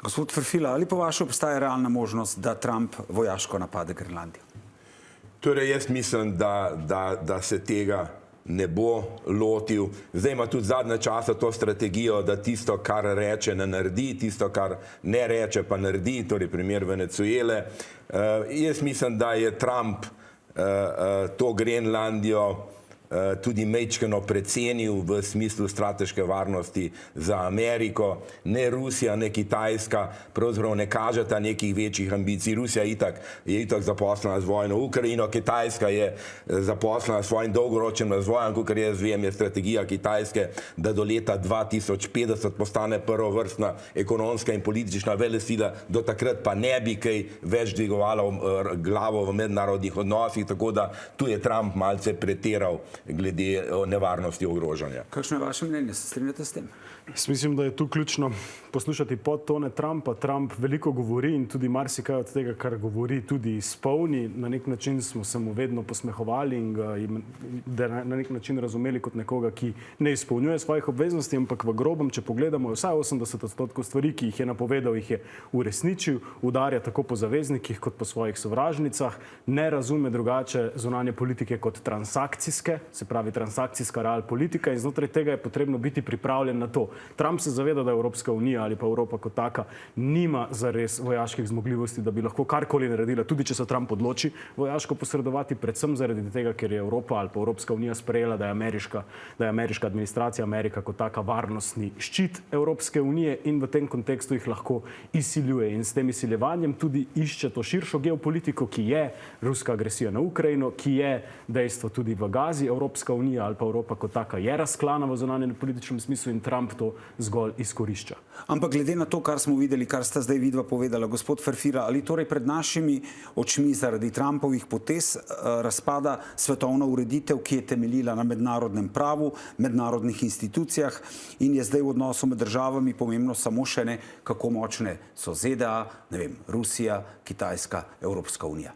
Gospod Ferfila, ali po vašem obstaja realna možnost, da Trump vojaško napade Grenlandijo? Torej, jaz mislim, da se tega ne bo lotil. Zdaj ima tudi zadnje časa to strategijo, da tisto, kar reče, ne naredi, tisto, kar ne reče, pa naredi, torej primer Venezuele. Jaz mislim, da je Trump to Grenlandijo tudi majčkeno precenil v smislu strateške varnosti za Ameriko. Ne Rusija, ne Kitajska pravzaprav ne kažeta nekih večjih ambicij. Rusija je itak zaposlena z vojno v Ukrajino, Kitajska je zaposlena s svojim dolgoročnim razvojem, kakor jaz vem, je strategija Kitajske, da do leta 2050 postane prvovrstna ekonomska in politična velesila, do takrat pa ne bi kaj več dvigovala glavo v mednarodnih odnosih, tako da tu je Trump malce pretiral glede nevarnosti ogrožanja. Kakšno je vaše mnenje? Se strinjate s tem? Jaz mislim, da je tu ključno poslušati podtone Trumpa. Trump veliko govori in tudi marsikaj od tega, kar govori, tudi izpolni. Na nek način smo se mu vedno posmehovali in ga na nek način razumeli kot nekoga, ki ne izpolnjuje svojih obveznosti, ampak v grobem, če pogledamo, vsaj 80% stvari, ki jih je napovedal, jih je uresničil, udarja tako po zaveznikih kot po svojih sovražnicah, ne razume drugače zunanje politike kot transakcijske, se pravi transakcijska real politika, in znotraj tega je potrebno biti pripravljen na to. Trump se zaveda, da Evropska unija ali pa Evropa kot taka nima zares vojaških zmogljivosti, da bi lahko karkoli naredila, tudi če se Trump odloči vojaško posredovati, predvsem zaradi tega, ker je Evropa ali pa Evropska unija sprejela, da je ameriška administracija, Amerika kot taka varnostni ščit Evropske unije in v tem kontekstu jih lahko izsiljuje. In s tem izsiljevanjem tudi išče to širšo geopolitiko, ki je ruska agresija na Ukrajino, ki je dejstvo tudi v Gazi. Evropska unija ali pa Evropa kot taka je razklana v zunanjem političnem smislu in Trump to zgolj izkorišča. Ampak glede na to, kar smo videli, kar sta zdaj vidva povedala, gospod Ferfila, ali torej pred našimi očmi zaradi Trumpovih potez razpada svetovna ureditev, ki je temeljila na mednarodnem pravu, mednarodnih institucijah in je zdaj v odnosu med državami pomembno samo še ne, kako močne so ZDA, ne vem, Rusija, Kitajska, Evropska unija?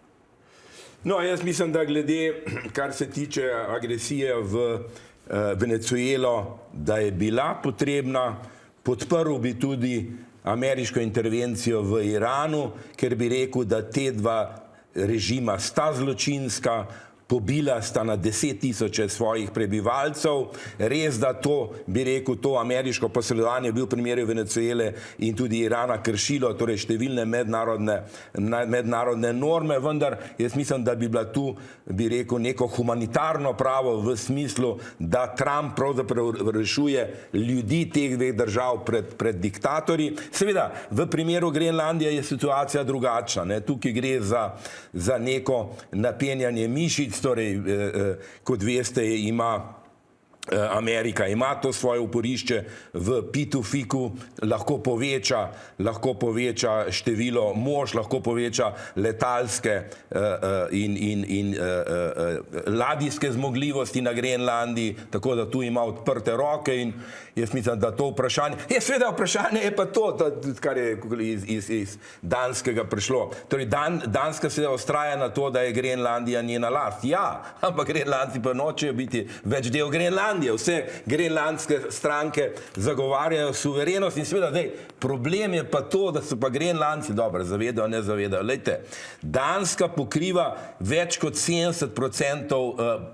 No, jaz mislim, da glede, kar se tiče agresije v Venezuelo, da je bila potrebna, podprl bi tudi ameriško intervencijo v Iranu, ker bi rekel, da te dva režima sta zločinska, pobila sta na 10.000 svojih prebivalcev. Res, da to, bi rekel, to ameriško posredovanje bil v primeru Venezuele in tudi Irana kršilo, torej številne mednarodne norme, vendar jaz mislim, da bi bila tu, bi rekel, neko humanitarno pravo v smislu, da Trump pravzaprav rešuje ljudi teh dveh držav pred diktatorji. Seveda, v primeru Grenlandije je situacija drugačna. Tukaj gre za neko napenjanje mišic. Torej, kot veste, Amerika ima to svoje uporišče v Pitufiku, lahko poveča število mož, lahko poveča letalske in ladijske zmogljivosti na Grenlandiji, tako da tu ima odprte roke in jaz mislim, da to vprašanje... Seveda vprašanje je pa to, kar je iz Danskega prišlo. Torej, Danska se ustraja na to, da je Grenlandija njena last. Ja, ampak Grenlandci pa nočejo biti več del Grenlandije. Vse grenlandske stranke zagovarjajo suverenost in seveda, problem je pa to, da so pa Grenlandci, dobro, zavedajo, ne zavedajo. Lejte, Danska pokriva več kot 70%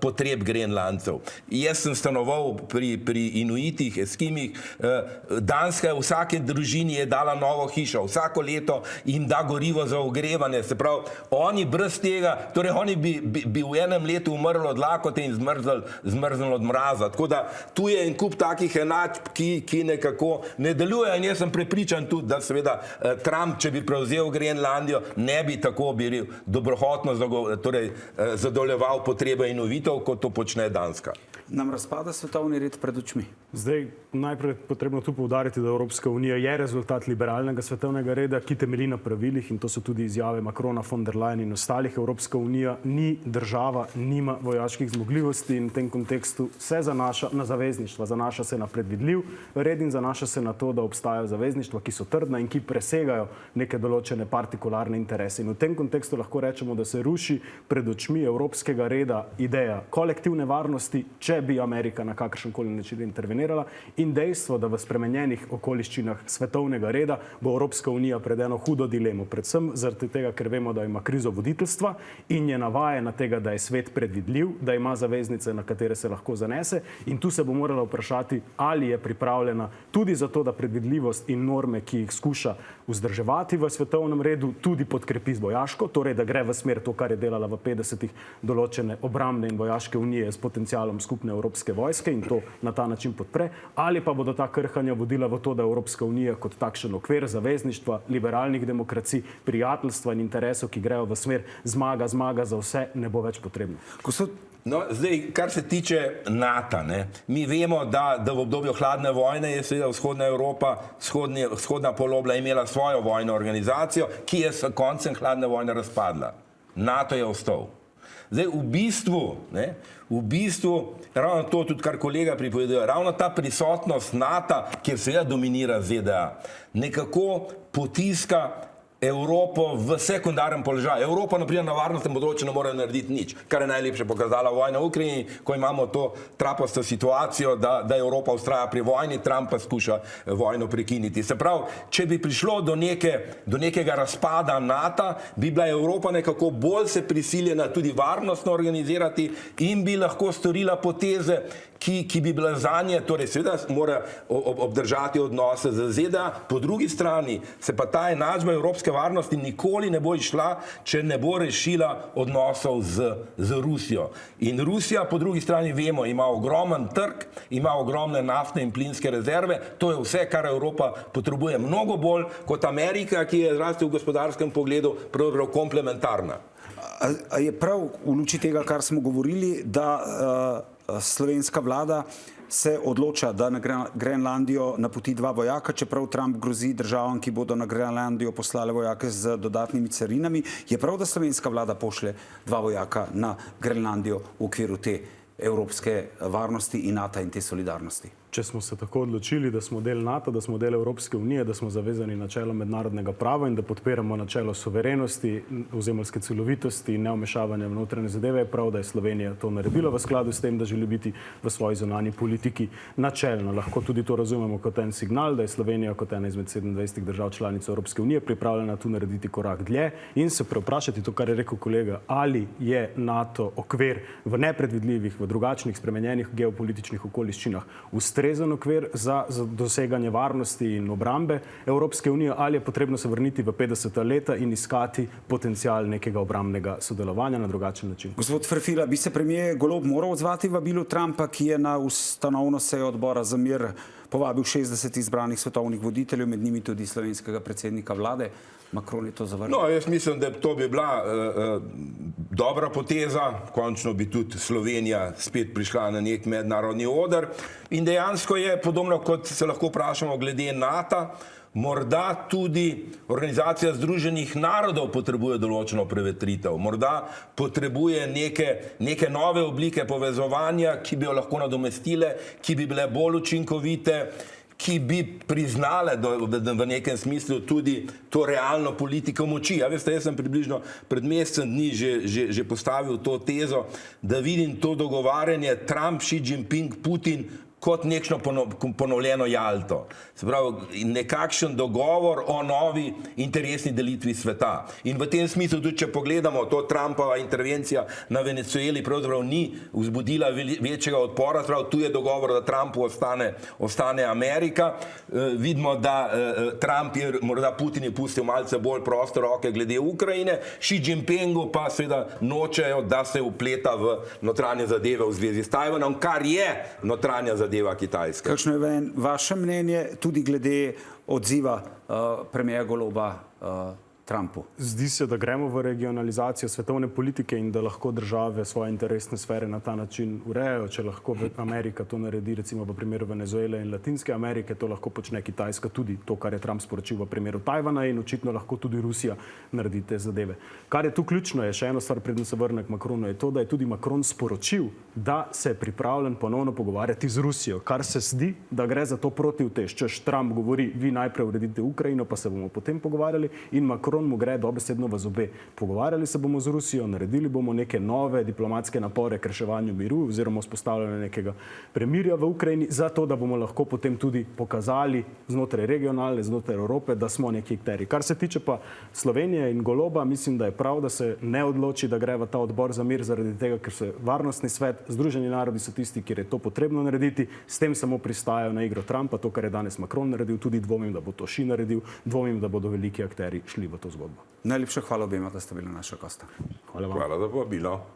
potreb Grenlandcev. Jaz sem stanoval pri Inuitih, Eskimih. Danska v vsake družini je dala novo hišo. Vsako leto jim da gorivo za ogrevanje. Se pravi, oni brez tega, torej oni bi v enem letu umrli od lakote in zmrznili od mraza. Tako da tu je en kup takih enačb, ki nekako ne delujejo in jaz sem prepričan tudi, da seveda Trump, če bi prevzel Grenlandijo, ne bi tako bil dobrohotno zadovoljeval potrebe Inuitov, kot to počne Danska. Nam razpada svetovni red pred očmi? Zdaj, najprej potrebno tu poudariti, da Evropska unija je rezultat liberalnega svetovnega reda, ki temelji na pravilih in to so tudi izjave Macrona, von der Leyen in ostalih. Evropska unija ni država, nima vojaških zmogljivosti in v tem kontekstu se zanaša na zavezništva. Zanaša se na predvidljiv red in zanaša se na to, da obstajajo zavezništva, ki so trdna in ki presegajo neke določene partikularne interese. In v tem kontekstu lahko rečemo, da se ruši pred očmi evropskega reda ideja kolektivne varnosti, če bi Amerika na kakršenkoli način intervenirala, in dejstvo, da v spremenjenih okoliščinah svetovnega reda bo Evropska unija pred eno hudo dilemo, predvsem zaradi tega, ker vemo, da ima krizo voditeljstva in je navajena tega, da je svet predvidljiv, da ima zaveznice, na katere se lahko zanese, in tu se bo morala vprašati, ali je pripravljena tudi za to, da predvidljivost in norme, ki jih skuša vzdrževati v svetovnem redu, tudi podkrepi z vojaško, torej da gre v smer to, kar je delala v 50-ih določene obrambne in vojaške unije s potencialom skupne evropske vojske in to na ta način podpre, ali pa bodo ta krhanja vodila v to, da Evropska unija kot takšen okvir zavezništva, liberalnih demokracij, prijateljstva in interesov, ki grejo v smer zmaga za vse, ne bo več potrebno. No, zdaj, kar se tiče NATO, mi vemo, da v obdobju hladne vojne je seveda vzhodna Evropa, vzhodna polobla imela svojo vojno organizacijo, ki je s koncem hladne vojne razpadla. NATO je ostal. Zdaj, v bistvu, ravno to tudi, kar kolega pripoveduje, ravno ta prisotnost NATO, kjer seveda dominira ZDA, nekako potiska Evropo v sekundaren položaj. Evropa, naprimer, na varnostnem področju ne more narediti nič, kar je najlepše pokazala vojna v Ukrajini, ko imamo to trapasto situacijo, da Evropa ustraja pri vojni, Trump pa skuša vojno prekiniti. Se pravi, če bi prišlo do nekega razpada NATO, bi bila Evropa nekako bolj se prisiljena tudi varnostno organizirati in bi lahko storila poteze, ki bi bila zanje, torej seveda mora obdržati odnose z ZDA, po drugi strani se pa ta enačba evropske varnosti nikoli ne bo išla, če ne bo rešila odnosov z Rusijo. In Rusija, po drugi strani vemo, ima ogromen trg, ima ogromne naftne in plinske rezerve, to je vse, kar Evropa potrebuje mnogo bolj kot Amerika, ki je zlasti v gospodarskem pogledu pravzaprav komplementarna. A je prav v luči tega, kar smo govorili, da slovenska vlada se odloča, da na Grenlandijo napoti 2 vojaka, čeprav Trump grozi državam, ki bodo na Grenlandijo poslale vojake z dodatnimi carinami. Je prav, da slovenska vlada pošlje 2 vojaka na Grenlandijo v okviru te evropske varnosti in NATO in te solidarnosti? Če smo se tako odločili, da smo del NATO, da smo del Evropske unije, da smo zavezani načelom mednarodnega prava in da podpiramo načelo suverenosti, ozemeljske celovitosti in neomešavanja v notranje zadeve, je prav, da je Slovenija to naredila v skladu s tem, da želi biti v svoji zunanji politiki načelna. Lahko tudi to razumemo kot en signal, da je Slovenija kot ena izmed 27 držav članic Evropske unije pripravljena tu narediti korak dlje in se preoprašati to, kar je rekel kolega, ali je NATO okvir v nepredvidljivih, v drugačnih, spremenjenih geopolitičnih okoliščinah ustrezen okvir za doseganje varnosti in obrambe Evropske unije, ali je potrebno se vrniti v 50. leta in iskati potencial nekega obrambnega sodelovanja na drugačen način. Gospod Ferfila, bi se premier Golob moral odzvati vabilu Trumpa, ki je na ustanovno sejo odbora za mir povabil 60 izbranih svetovnih voditeljev, med njimi tudi slovenskega predsednika vlade? Macron je to zavrnil. No, jaz mislim, da to bi bila dobra poteza, končno bi tudi Slovenija spet prišla na nek mednarodni oder in dejansko je podobno, kot se lahko vprašamo glede NATO, morda tudi Organizacija Združenih narodov potrebuje določeno prevetritev, morda potrebuje neke nove oblike povezovanja, ki bi jo lahko nadomestile, ki bi bile bolj učinkovite, ki bi priznale v nekem smislu tudi to realno politiko moči. Ja, veste, jaz sem približno pred mesecem dni že postavil to tezo, da vidim to dogovarjanje Trump, Xi Jinping, Putin kot nekšno ponovljeno Jalto. Se pravi, nekakšen dogovor o novi interesni delitvi sveta. In v tem smislu, tudi če pogledamo, to Trumpova intervencija na Venezueli pravzaprav ni vzbudila večjega odpora, prav tu je dogovor, da Trumpu ostane Amerika. Vidimo, da Trump je, morda Putin je pustil malce bolj proste roke glede Ukrajine, Xi Jinpingu pa seveda nočejo, da se vpleta v notranje zadeve v zvezi s Tajvanom, kar je notranja zadeva Kitajske. Kakšno je vaše mnenje tudi glede odziva premierja Goloba Trumpu? Zdi se, da gremo v regionalizacijo svetovne politike in da lahko države svoje interesne sfere na ta način urejajo. Če lahko Amerika to naredi, recimo v primeru Venezuele in Latinske Amerike, to lahko počne Kitajska, tudi to, kar je Trump sporočil v primeru Tajvana, in očitno lahko tudi Rusija naredi te zadeve. Kar je tu ključno, je še ena stvar, preden se vrne k Macronu, je to, da je tudi Macron sporočil, da se je pripravljen ponovno pogovarjati z Rusijo, kar se zdi, da gre za to protivtež. Češ Trump govori, vi najprej uredite Ukrajino, pa se bomo potem pogovarjali, in Macron Macron mu gre dobesedno v zobe. Pogovarjali se bomo z Rusijo, naredili bomo neke nove diplomatske napore k reševanju miru oziroma vzpostavljanju nekega premirja v Ukrajini, zato da bomo lahko potem tudi pokazali znotraj regionalne, znotraj Evrope, da smo neki akteri. Kar se tiče pa Slovenije in Goloba, mislim, da je prav, da se ne odloči, da gre v ta odbor za mir zaradi tega, ker se Varnostni svet, Združeni narodi so tisti, kjer je to potrebno narediti, s tem samo pristajajo na igro Trumpa, to, kar je danes Macron naredil, tudi dvomim, da bo to Xi naredil, dvomim, da bodo veliki akteri šli v to zgodbo. Najlepša hvala obema, da ste bili naša gosta. Hvala vam. Hvala za povabilo.